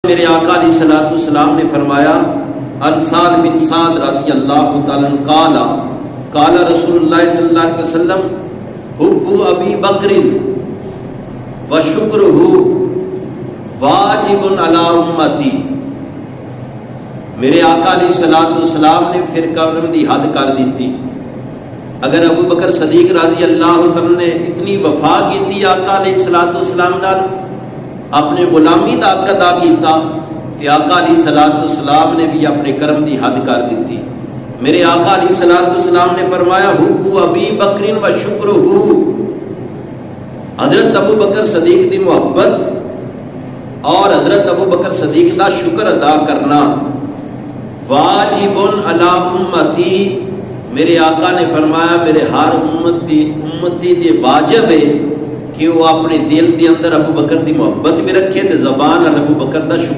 میرے آقا علیہ الصلوۃ والسلام نے فرمایا عن سہل بن سعد رضی اللہ تعالی عنہ قال قال رسول اللہ صلی اللہ علیہ وسلم حب ابی بکر وشکرہ واجب علی امتی. میرے آقا علیہ الصلوۃ والسلام نے پھر کرم دی حد کر دیتی. اگر ابو بکر صدیق رضی اللہ تعالی نے اتنی وفا کی آقا علیہ الصلوۃ والسلام نال اپنے غلامی دا حق ادا کیتا تے آقا علیہ الصلوۃ والسلام نے بھی اپنے کرم دی حد کر دیتی. میرے آقا علیہ الصلوۃ والسلام نے فرمایا حب ابی بکر و شکرہ، حضرت ابو بکر صدیق دی محبت اور حضرت ابو بکر صدیق دا شکر ادا کرنا واجب علی امتی. میرے آقا نے فرمایا میرے ہر امتی دے واجب ہے کہ وہ اپنے دل دے اندر ابو بکر دی محبت بھی رکھے تے زبان ابو بکر دا شکر